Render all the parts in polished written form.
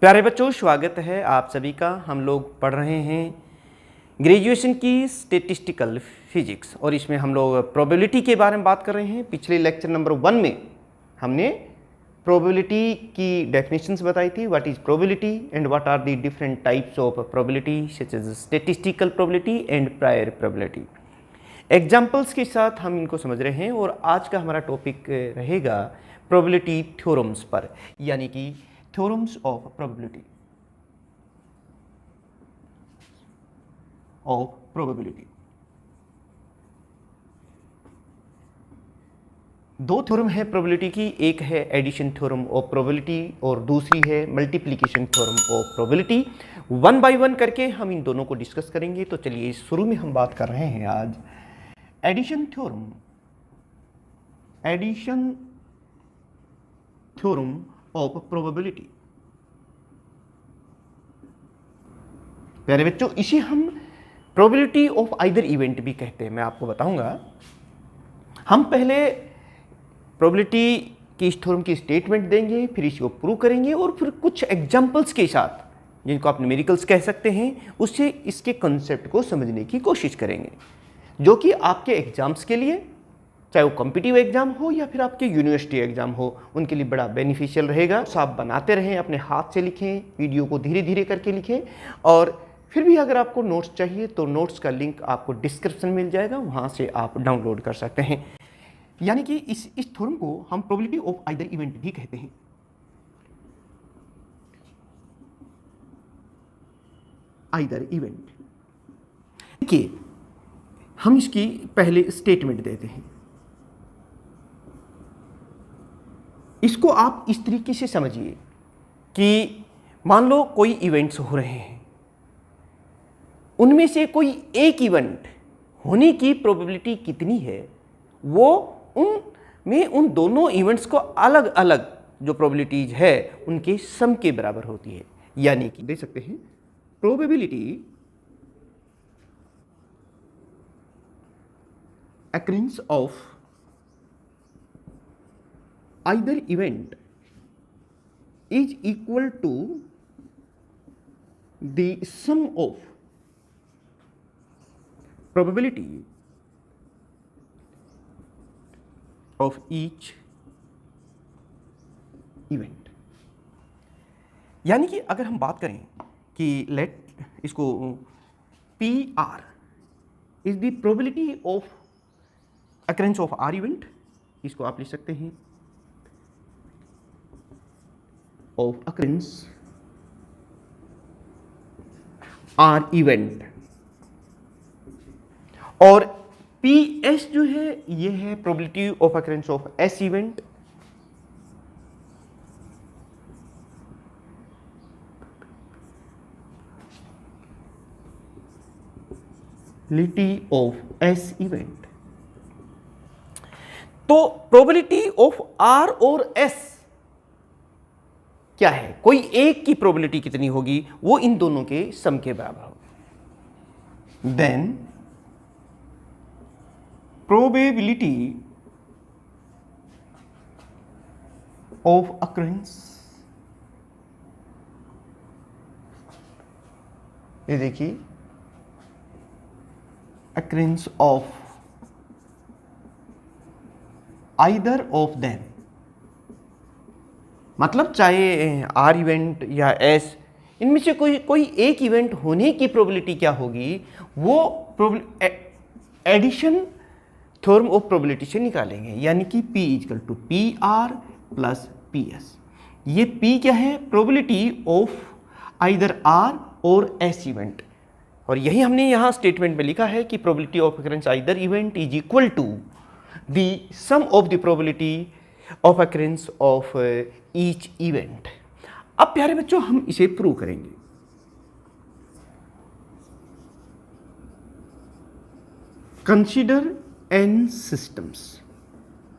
प्यारे बच्चों, स्वागत है आप सभी का। हम लोग पढ़ रहे हैं ग्रेजुएशन की स्टेटिस्टिकल फिजिक्स और इसमें हम लोग प्रोबेबिलिटी के बारे में बात कर रहे हैं। पिछले लेक्चर नंबर 1 में हमने प्रोबेबिलिटी की डेफिनेशंस बताई थी। What is probability and what are the different types of probability such as statistical probability and prior probability. Examples के साथ हम इनको समझ रहे हैं और आज का हमारा टॉपिक रहेगा प्रोबेबिलिटी थ्योरम्स पर, यानी कि theorems of probability of probability. दो थ्योरम है प्रोबेबिलिटी की, एक है एडिशन थ्योरम ऑफ प्रोबेबिलिटी और दूसरी है multiplication theorem of probability. 1 by 1 करके हम इन दोनों को डिस्कस करेंगे। तो चलिए शुरू में हम बात कर रहे हैं आज addition theorem. Addition theorem of probability. प्यारे बच्चों, इसे हम प्रोबेबिलिटी ऑफ आइदर इवेंट भी कहते हैं। मैं आपको बताऊंगा। हम पहले प्रोबेबिलिटी की इस थ्योरम की स्टेटमेंट देंगे, फिर इसको प्रूव करेंगे और फिर कुछ एग्जांपल्स के साथ, जिनको आप न्यूमेरिकल्स कह सकते हैं, उससे इसके कंसेप्ट को समझने की कोशिश करेंगे, जो कि आपके एग्जाम्स के लिए, चाहे वो कॉम्पिटिटिव एग्जाम हो या फिर आपके यूनिवर्सिटी एग्जाम हो, उनके लिए बड़ा बेनिफिशियल रहेगा। तो आप बनाते रहें, अपने हाथ से लिखें, वीडियो को धीरे धीरे करके लिखें, और फिर भी अगर आपको नोट्स चाहिए तो नोट्स का लिंक आपको डिस्क्रिप्शन मिल जाएगा, वहाँ से आप डाउनलोड कर सकते हैं। यानी कि इस थ्योरम को हम प्रोबेबिलिटी ऑफ आइदर इवेंट भी कहते हैं। Either event. देखिए, हम इसकी पहले स्टेटमेंट देते हैं। इसको आप इस तरीके से समझिए कि मान लो कोई इवेंट्स हो रहे हैं, उनमें से कोई एक इवेंट होने की प्रोबेबिलिटी कितनी है, वो उन दोनों इवेंट्स को अलग अलग जो प्रोबेबिलिटीज है उनके सम के बराबर होती है। यानी कि दे सकते हैं probability occurrence of either event is equal to the sum of probability of each event। यानी कि अगर हम बात करें कि लेट इसको PR is the probability of occurrence of R event, इसको आप लिख सकते हैं of occurrence R event, और PS जो है ये है probability of occurrence of S event। probability of S event। तो प्रोबेबिलिटी ऑफ R और S क्या है? कोई एक की प्रोबेबिलिटी कितनी होगी, वो इन दोनों के सम के बराबर होगी। देन प्रोबेबिलिटी ऑफ अकरेंस, ये देखिए, occurrence of either of them, मतलब चाहे R इवेंट या S, इनमें से कोई एक इवेंट होने की प्रोबेबिलिटी क्या होगी, वो एडिशन थ्योरम ऑफ प्रोबेबिलिटी से निकालेंगे। यानी कि P equal to PR plus PS। ये P क्या है? प्रोबेबिलिटी ऑफ आइदर R और S इवेंट, और यही हमने यहाँ स्टेटमेंट में लिखा है कि probability of occurrence either event is equal to the sum of the probability of occurrence of each event। अब प्यारे बच्चों, हम इसे प्रूव करेंगे। Consider n systems.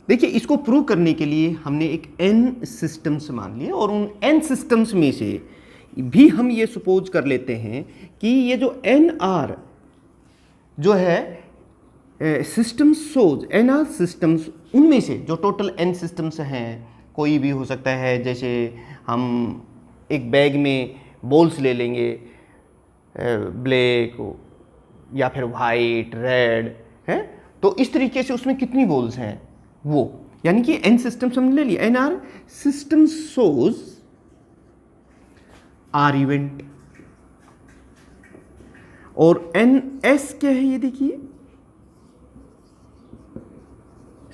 देखिए, इसको प्रूव करने के लिए हमने एक n सिस्टम्स मान लिए, और उन n सिस्टम्स में से भी हम ये सपोज कर लेते हैं कि ये जो NR जो है सिस्टम्स सोज, NR सिस्टम्स, उनमें से जो टोटल n सिस्टम्स हैं, कोई भी हो सकता है। जैसे हम एक बैग में बॉल्स ले लेंगे, ब्लैक या फिर वाइट, रेड है, तो इस तरीके से उसमें कितनी बॉल्स हैं वो, यानी कि n सिस्टम्स हमने ले लिया। N R system shows R event, और एन एस क्या है ये देखिए,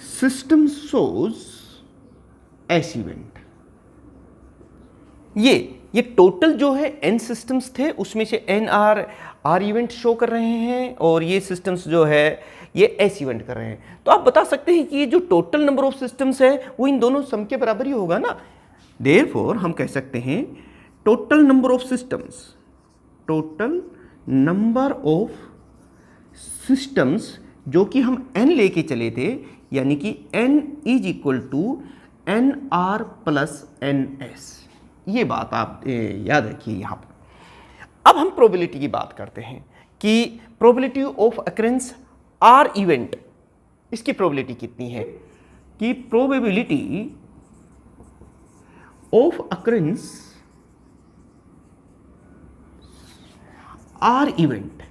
सिस्टम शोज एस इवेंट। ये टोटल जो है n सिस्टम्स थे उसमें से n आर इवेंट शो कर रहे हैं, और ये सिस्टम्स जो है ये s इवेंट कर रहे हैं। तो आप बता सकते हैं कि ये जो टोटल नंबर ऑफ सिस्टम्स है वो इन दोनों सम के बराबर ही होगा ना। देयरफॉर हम कह सकते हैं total number of systems, total number of systems जो कि हम n लेके चले थे, यानी कि n is equal to N R plus N S. ये बात आप याद रखिए यहाँ पर। अब हम प्रोबेबिलिटी की बात करते हैं कि probability of occurrence R event, इसकी प्रोबेबिलिटी कितनी है, कि probability of occurrence R event,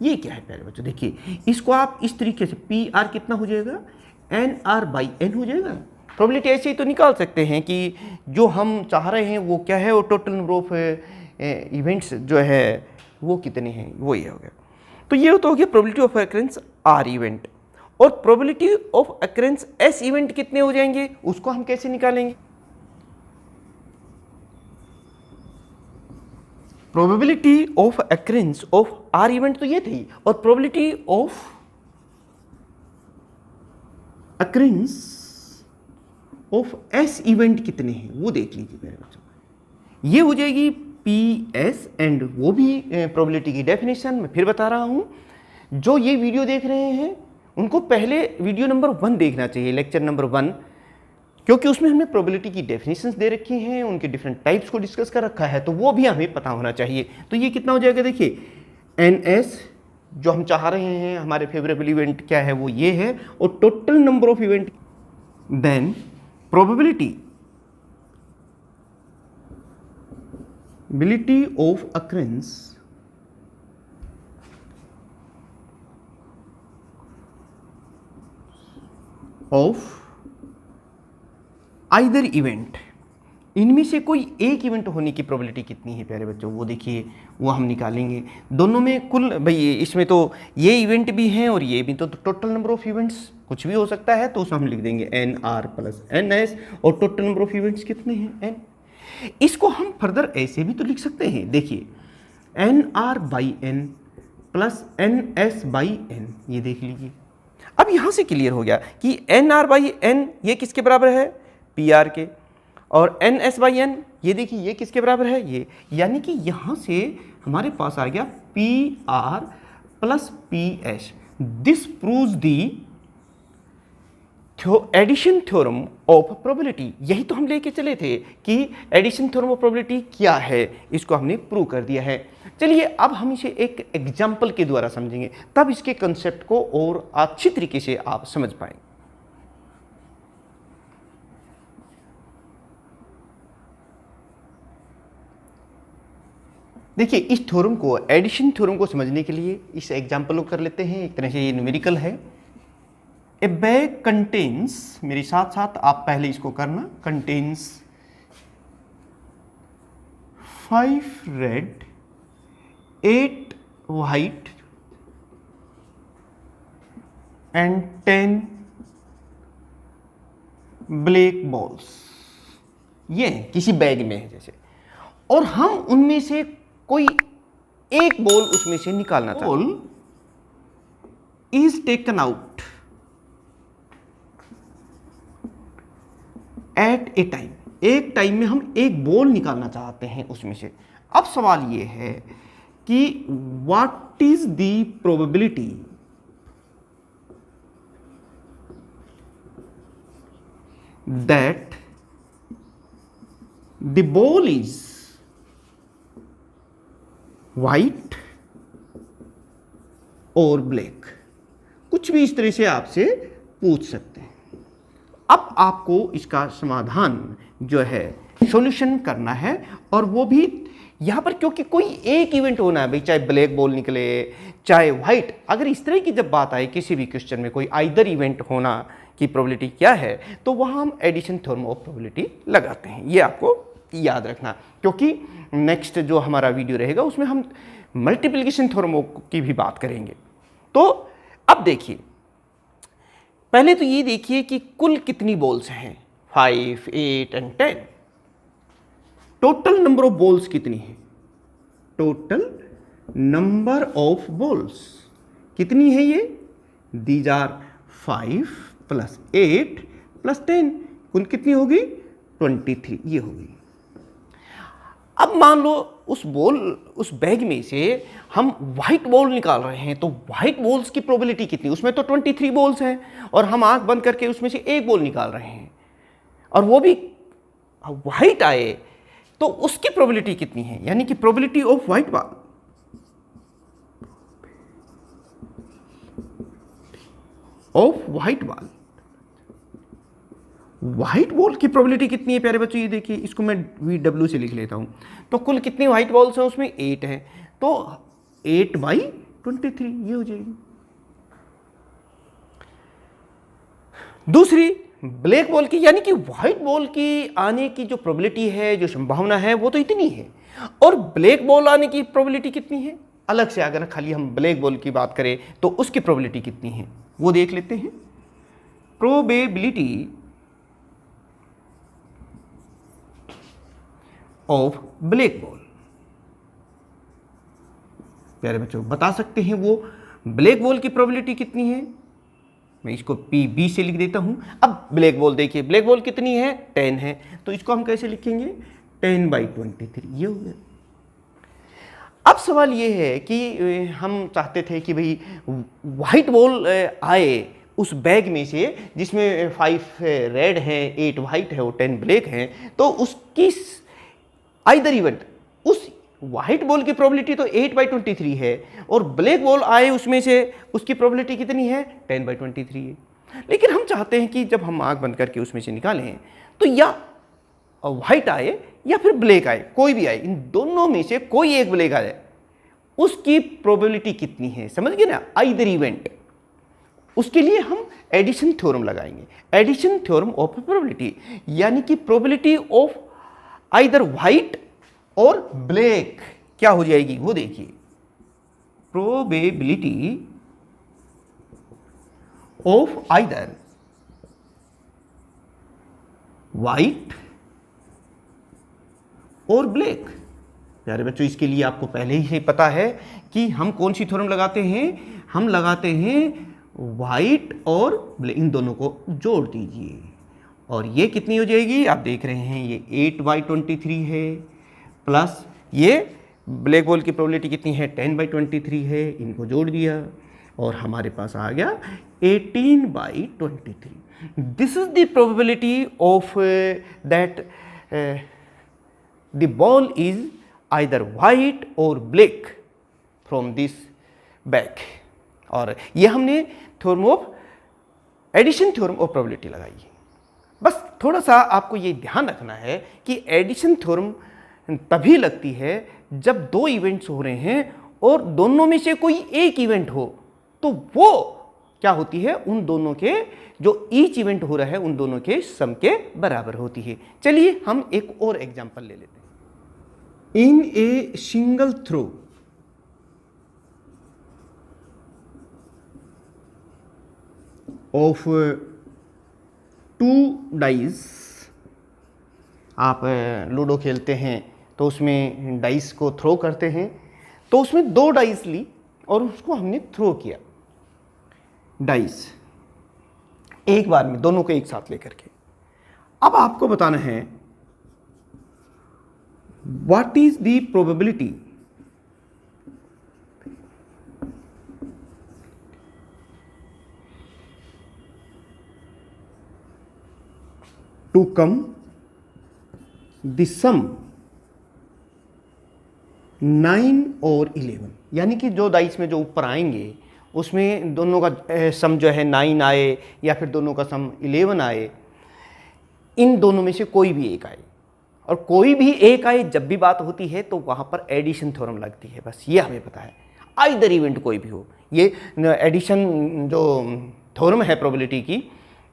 ये क्या है प्यारे बच्चों, देखिए इसको आप इस तरीके से पी आर कितना हो जाएगा, एन आर बाई एन हो जाएगा। प्रोबेबिलिटी ऐसे ही तो निकाल सकते हैं कि जो हम चाह रहे हैं वो क्या है, वो टोटल नंबर ऑफ इवेंट्स जो है वो कितने हैं, वो ये हो गया। तो ये तो हो गया probability of occurrence R event, और probability of occurrence S event कितने हो जाएंगे, उसको हम कैसे निकालेंगे। Probability of occurrence of R event तो ये थी, और probability of occurrence of S event कितने हैं वो देख लीजिए मेरे बच्चों। ये हो जाएगी पी एस, एंड वो भी प्रोबेबिलिटी की डेफिनेशन मैं फिर बता रहा हूँ। जो ये वीडियो देख रहे हैं उनको पहले वीडियो नंबर 1 देखना चाहिए, लेक्चर नंबर 1, क्योंकि उसमें हमने प्रोबेबिलिटी की डेफिनेशंस दे रखी हैं, उनके डिफरेंट टाइप्स को डिस्कस कर रखा है, तो वो भी हमें पता होना चाहिए। तो ये कितना हो जाएगा, देखिए एन एस जो हम चाह रहे हैं, हमारे फेवरेबल इवेंट क्या है वो ये है, और total number of event, then probability of occurrence of either event, इनमें से कोई एक इवेंट होने की प्रोबेबिलिटी कितनी है प्यारे बच्चों, वो देखिए वो हम निकालेंगे। दोनों में कुल, भाई इसमें तो ये इवेंट भी हैं और ये भी, तो टोटल नंबर ऑफ इवेंट्स कुछ भी हो सकता है, तो उसमें हम लिख देंगे N R plus N S, और टोटल नंबर ऑफ इवेंट्स कितने हैं, एन। इसको हम फर्दर ऐसे भी तो लिख सकते हैं, देखिए N R by N plus N S by N, ये देख लीजिए। अब यहाँ से क्लियर हो गया कि एन आर बाई एन ये किसके बराबर है, पी आर के, और एन एस बाई एन ये देखिए ये किसके बराबर है, ये, यानी कि यहाँ से हमारे पास आ गया P R plus P S. This proves the addition theorem of probability. यही तो हम लेके चले थे कि एडिशन थ्योरम ऑफ प्रोबेबिलिटी क्या है, इसको हमने प्रूव कर दिया है। चलिए अब हम इसे एक एग्जाम्पल के द्वारा समझेंगे, तब इसके कंसेप्ट को और अच्छी तरीके से आप समझ पाएंगे। देखिए इस थ्योरम को, एडिशन थ्योरम को समझने के लिए इस एग्जाम्पल को कर लेते हैं। एक तरह से ये न्यूमेरिकल है। ए बैग कंटेन्स, मेरे साथ साथ आप पहले इसको करना, contains 5 red 8 white and 10 black balls. ये किसी बैग में है जैसे, और हम उनमें से कोई एक बॉल उसमें से निकालना चाहते हैं। Ball is taken out at A time, एक टाइम में हम एक बॉल निकालना चाहते हैं उसमें से। अब सवाल ये है कि what is the probability that the ball is white और ब्लैक, कुछ भी इस तरह से आपसे पूछ सकते हैं। अब आपको इसका समाधान जो है सॉल्यूशन करना है। और वो भी यहाँ पर क्योंकि कोई एक इवेंट होना है भाई, चाहे ब्लैक बॉल निकले चाहे व्हाइट, अगर इस तरह की जब बात आए किसी भी क्वेश्चन में कोई आइदर इवेंट होना की प्रोबेबिलिटी क्या है, तो वहाँ हम एडिशन थ्योरम ऑफ प्रोबेबिलिटी लगाते हैं। ये आपको याद रखना, क्योंकि नेक्स्ट जो हमारा वीडियो रहेगा उसमें हम मल्टीप्लिकेशन थ्योरम की भी बात करेंगे। तो अब देखिए, पहले तो ये देखिए कि कुल कितनी बॉल्स हैं, 5, 8 and 10। Total number of balls कितनी है? टोटल नंबर ऑफ बॉल्स कितनी है ये? दीज आर 5 + 8 + 10, कुल कितनी होगी? 23 ये होगी। अब मान लो उस बैग में से हम व्हाइट बॉल निकाल रहे हैं, तो व्हाइट बॉल्स की प्रोबेबिलिटी कितनी? उसमें तो 23 बॉल्स हैं और हम आंख बंद करके उसमें से एक बॉल निकाल रहे हैं और वो भी व्हाइट आए, तो उसकी प्रोबेबिलिटी कितनी है? यानी कि probability of white ball, white ball की प्रोबेबिलिटी कितनी है प्यारे बच्चों? ये देखिए, इसको मैं VW से लिख लेता हूं। तो कुल कितनी व्हाइट बॉल्स हैं? उसमें 8 है, तो 8/23 ये हो जाएगी। दूसरी ब्लैक बॉल की, यानी कि व्हाइट बॉल की आने की जो प्रोबेबिलिटी है, जो संभावना है, वो तो इतनी है। और ब्लैक बॉल आने की प्रोबेबिलिटी कितनी है अलग से, अगर खाली हम ब्लैक बॉल की बात करें तो उसकी प्रोबेबिलिटी कितनी है वो देख लेते हैं। प्रोबेबिलिटी ऑफ ब्लैक बॉल, प्यारे बच्चों बता सकते हैं वो ब्लैक बॉल की प्रोबेबिलिटी कितनी है? मैं इसको PB से लिख देता हूं। अब ब्लैक बॉल देखिए, ब्लैक बॉल कितनी है? 10 है, तो इसको हम कैसे लिखेंगे? 10/23 ये हो गया। अब सवाल ये है कि हम चाहते थे कि भाई व्हाइट बॉल आए उस बैग में से जिसमें 5 रेड है, 8 व्हाइट है और 10 ब्लैक है, तो उसकी आइदर इवेंट, उस व्हाइट बॉल की प्रोबेबिलिटी तो 8/23 है और ब्लैक बॉल आए उसमें से उसकी प्रोबेबिलिटी कितनी है? 10/23 है। लेकिन हम चाहते हैं कि जब हम आंख बंद करके उसमें से निकालें तो या व्हाइट आए या फिर ब्लैक आए, कोई भी आए, इन दोनों में से कोई एक ब्लैक आ जाए, उसकी प्रोबेबिलिटी कितनी है? समझ गए ना? Either event. उसके लिए हम एडिशन थ्योरम लगाएंगे, एडिशन थ्योरम ऑफ प्रोबेबिलिटी, यानी कि प्रोबेबिलिटी ऑफ आइदर व्हाइट और ब्लैक क्या हो जाएगी वो देखिए। प्रोबेबिलिटी ऑफ आइदर व्हाइट और ब्लैक। प्यारे बच्चों, इसके लिए आपको पहले ही से पता है कि हम कौन सी थ्योरम लगाते हैं। हम लगाते हैं व्हाइट और ब्लैक, इन दोनों को जोड़ दीजिए और ये कितनी हो जाएगी? आप देख रहे हैं ये 8/23 है, प्लस ये ब्लैक बॉल की प्रोबेबिलिटी कितनी है? 10/23 है, इनको जोड़ दिया और हमारे पास आ गया 18/23। This is the probability of that the ball is either white और ब्लैक फ्रॉम दिस बैग। और ये हमने theorem of addition theorem of probability लगाई है। बस थोड़ा सा आपको ये ध्यान रखना है कि एडिशन थ्योरम तभी लगती है जब दो इवेंट्स हो रहे हैं और दोनों में से कोई एक इवेंट हो, तो वो क्या होती है? उन दोनों के जो ईच इवेंट हो रहा है उन दोनों के सम के बराबर होती है। चलिए हम एक और एग्जांपल ले लेते हैं। In a single throw of 2 dice, आप लूडो खेलते हैं तो उसमें डाइस को थ्रो करते हैं, तो उसमें 2 डाइस ली और उसको हमने थ्रो किया, डाइस एक बार में दोनों को एक साथ लेकर के। अब आपको बताना है what is the probability to come the sum 9 और 11, यानी कि जो डाइस में जो ऊपर आएंगे उसमें दोनों का सम जो है 9 आए या फिर दोनों का सम 11 आए, इन दोनों में से कोई भी एक आए। और कोई भी एक आए जब भी बात होती है तो वहाँ पर एडिशन थ्योरम लगती है, बस ये हमें पता है। आइदर इवेंट कोई भी हो, ये एडिशन जो थ्योरम है प्रोबेबिलिटी की,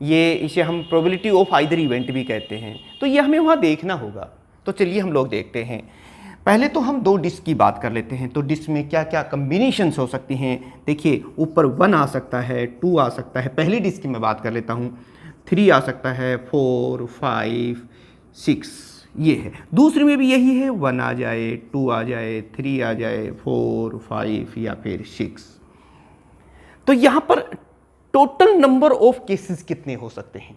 ये इसे हम प्रोबेबिलिटी ऑफ आइदर इवेंट भी कहते हैं। तो ये हमें वहाँ देखना होगा। तो चलिए हम लोग देखते हैं। पहले तो हम दो डिस्क की बात कर लेते हैं। तो डिस्क में क्या क्या कम्बिनेशंस हो सकती हैं। देखिए ऊपर 1 आ सकता है, 2 आ सकता है। पहली डिस्क की मैं बात कर लेता हूँ, 3 आ सकता है, 4, 5, 6 ये है। दूसरी में भी यही है, 1 आ जाए, 2 आ जाए, 3 आ जाए, 4, 5 या फिर 6। तो यहाँ पर टोटल नंबर ऑफ केसेस कितने हो सकते हैं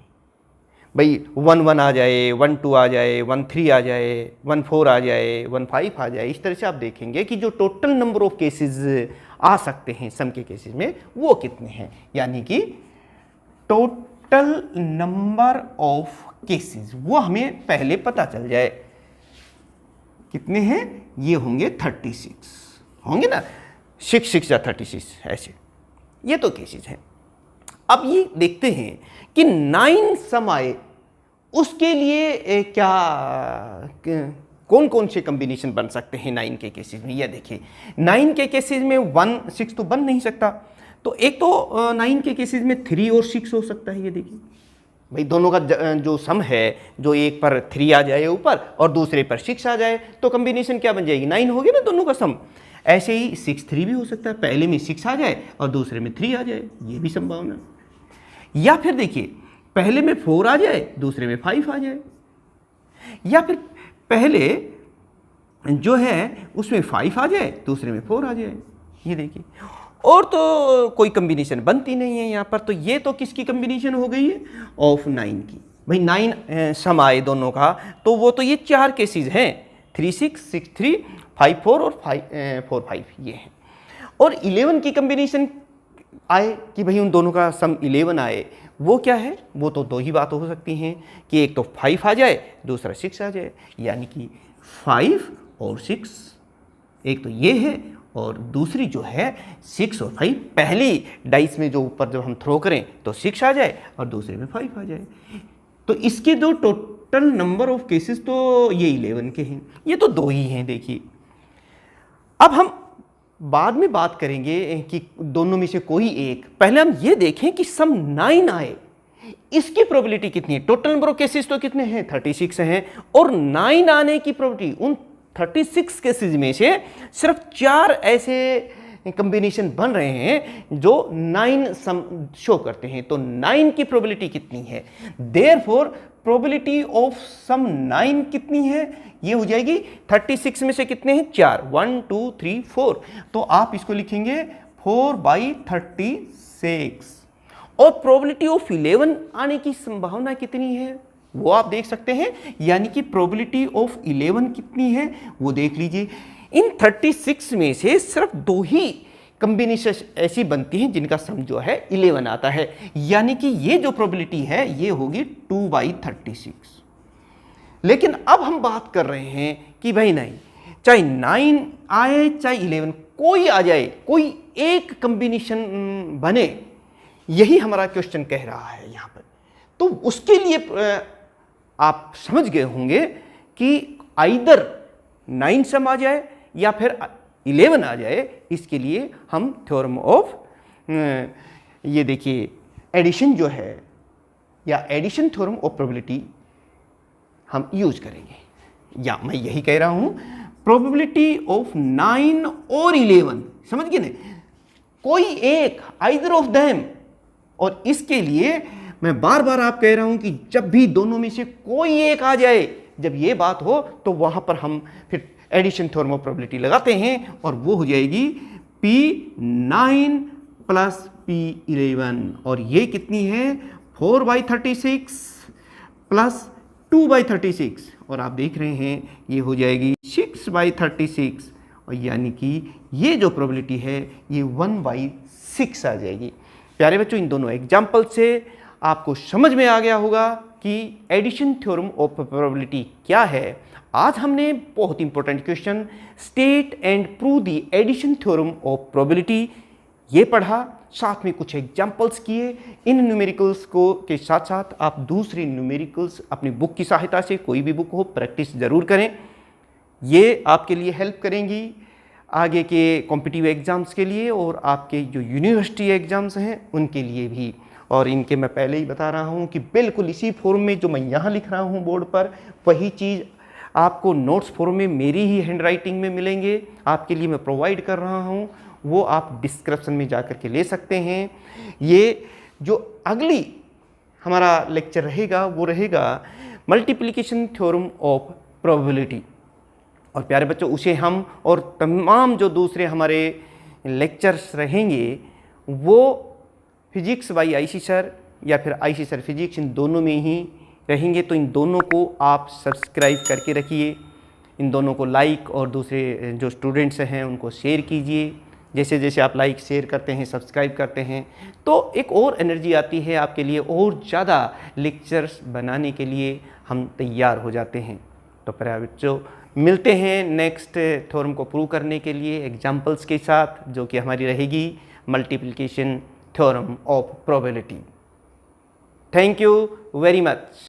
भाई? 1 1 आ जाए, 1 2 आ जाए, 1 3 आ जाए, 1 4 आ जाए, 1 5 आ जाए। इस तरह से आप देखेंगे कि जो टोटल नंबर ऑफ केसेस आ सकते हैं सम के केसेस में वो कितने हैं। यानी कि टोटल नंबर ऑफ केसेस वो हमें पहले पता चल जाए कितने हैं। ये होंगे 36 होंगे ना, 6 6 या 36 ऐसे, ये तो केसेस हैं। अब ये देखते हैं कि 9 सम आए उसके लिए क्या कौन कौन से कॉम्बिनेशन बन सकते हैं 9 के केसेस में। ये देखिए 9 के केसेस में 1 6 तो बन नहीं सकता। तो एक तो 9 के केसेस में 3 और 6 हो सकता है। ये देखिए भाई दोनों का जो सम है, जो एक पर 3 आ जाए ऊपर और दूसरे पर 6 आ जाए तो कॉम्बिनेशन क्या बन जाएगी, 9 हो गया ना दोनों का सम। ऐसे ही 6 3 भी हो सकता है, पहले में 6 आ जाए और दूसरे में 3 आ जाए, ये भी संभावना। या फिर देखिए पहले में 4 आ जाए, दूसरे में 5 आ जाए। या फिर पहले जो है उसमें 5 आ जाए, दूसरे में 4 आ जाए। ये देखिए, और तो कोई कम्बिनेशन बनती नहीं है यहाँ पर। तो ये तो किसकी कम्बिनेशन हो गई है, ऑफ 9 की। भाई 9 सम आए दोनों का, तो वो तो ये 4 केसेस हैं, 3 6 6 3 5 4 और 4 5 ये हैं। और 11 की कम्बिनेशन आए कि भाई उन दोनों का सम 11 आए, वो क्या है, वो तो दो ही बात हो सकती हैं कि एक तो 5 आ जाए, दूसरा 6 आ जाए। यानी कि 5 और 6, एक तो ये है और दूसरी जो है 6 और 5। पहली डाइस में जो ऊपर जब हम थ्रो करें तो 6 आ जाए और दूसरे में 5 आ जाए। तो इसके जो टोटल नंबर ऑफ केसेस तो ये 11 के हैं। ये तो दो ही हैं। देखिए अब हम बाद में बात करेंगे कि दोनों में से कोई एक। पहले हम ये देखें कि सम 9 आए, इसकी प्रोबेबिलिटी कितनी है। टोटल नंबर ऑफ केसेस तो कितने हैं, 36 हैं, और 9 आने की प्रोबेबिलिटी, उन 36 केसेस में से सिर्फ 4 ऐसे कॉम्बिनेशन बन रहे हैं जो 9 सम शो करते हैं। तो 9 की प्रोबेबिलिटी कितनी है, देयरफॉर प्रोबेबिलिटी ऑफ सम 9 कितनी है, ये हो जाएगी 36 में से कितने हैं, 4, 1 2 3 4। तो आप इसको लिखेंगे 4/36। और प्रोबेबिलिटी ऑफ 11 आने की संभावना कितनी है वो आप देख सकते हैं। यानी कि प्रोबेबिलिटी ऑफ 11 कितनी है वो देख लीजिए। इन 36 में से सिर्फ 2 ही कॉम्बिनेशन ऐसी बनती हैं जिनका सम जो है 11 आता है। यानी कि ये जो प्रोबेबिलिटी है ये होगी 2/36। लेकिन अब हम बात कर रहे हैं कि भाई नहीं, चाहे 9 आए चाहे 11, कोई आ जाए, कोई एक कॉम्बिनेशन बने, यही हमारा क्वेश्चन कह रहा है यहाँ पर। तो उसके लिए आप समझ गए होंगे कि आइदर 9 सम आ जाए या फिर 11 आ जाए। इसके लिए हम थ्योरम ऑफ ये देखिए एडिशन जो है या एडिशन थ्योरम ऑफ प्रोबेबिलिटी हम यूज करेंगे। या मैं यही कह रहा हूं, प्रोबेबिलिटी ऑफ 9 और 11, समझ गए ना, कोई एक, आइदर ऑफ देम। और इसके लिए मैं बार बार आप कह रहा हूं कि जब भी दोनों में से कोई एक आ जाए, जब ये बात हो तो वहां पर हम फिर एडिशन थ्योरम ऑफ प्रोबेबिलिटी लगाते हैं और वो हो जाएगी P9 प्लस P11। और ये कितनी है, 4/36 प्लस 2/36। और आप देख रहे हैं ये हो जाएगी 6/36। और यानी कि ये जो प्रोबेबिलिटी है ये 1/6 आ जाएगी। प्यारे बच्चों, इन दोनों एग्जाम्पल से आपको समझ में आ गया होगा कि एडिशन थ्योरम ऑफ प्रोबेबिलिटी क्या है। आज हमने बहुत important question, state and prove the addition theorem of probability, ये पढ़ा, साथ में कुछ एग्जाम्पल्स किए। इन न्यूमेरिकल्स को के साथ साथ आप दूसरी न्यूमेरिकल्स अपनी बुक की सहायता से, कोई भी बुक हो, प्रैक्टिस ज़रूर करें। ये आपके लिए हेल्प करेंगी आगे के कॉम्पिटिटिव एग्ज़ाम्स के लिए और आपके जो यूनिवर्सिटी एग्ज़ाम्स हैं उनके लिए भी। और इनके मैं पहले ही बता रहा हूँ कि बिल्कुल इसी फॉर्म में जो मैं यहाँ लिख रहा हूँ बोर्ड पर, वही चीज़ आपको नोट्स फॉर्म में मेरी ही हैंडराइटिंग में मिलेंगे, आपके लिए मैं प्रोवाइड कर रहा हूँ। वो आप डिस्क्रिप्शन में जा कर के ले सकते हैं। ये जो अगली हमारा लेक्चर रहेगा वो रहेगा मल्टीप्लिकेशन थ्योरम ऑफ प्रोबेबिलिटी। और प्यारे बच्चों, उसे हम और तमाम जो दूसरे हमारे लेक्चर्स रहेंगे वो फिजिक्स बाई आईसी सर या फिर आईसी सर फिजिक्स, इन दोनों में ही रहेंगे। तो इन दोनों को आप सब्सक्राइब करके रखिए, इन दोनों को लाइक और दूसरे जो स्टूडेंट्स हैं उनको शेयर कीजिए। जैसे जैसे आप लाइक शेयर करते हैं, सब्सक्राइब करते हैं, तो एक और एनर्जी आती है आपके लिए, और ज़्यादा लेक्चर्स बनाने के लिए हम तैयार हो जाते हैं। तो प्यारे बच्चों, मिलते हैं नेक्स्ट थ्योरम को प्रूव करने के लिए एग्जाम्पल्स के साथ, जो कि हमारी रहेगी multiplication theorem of probability. Thank you very much.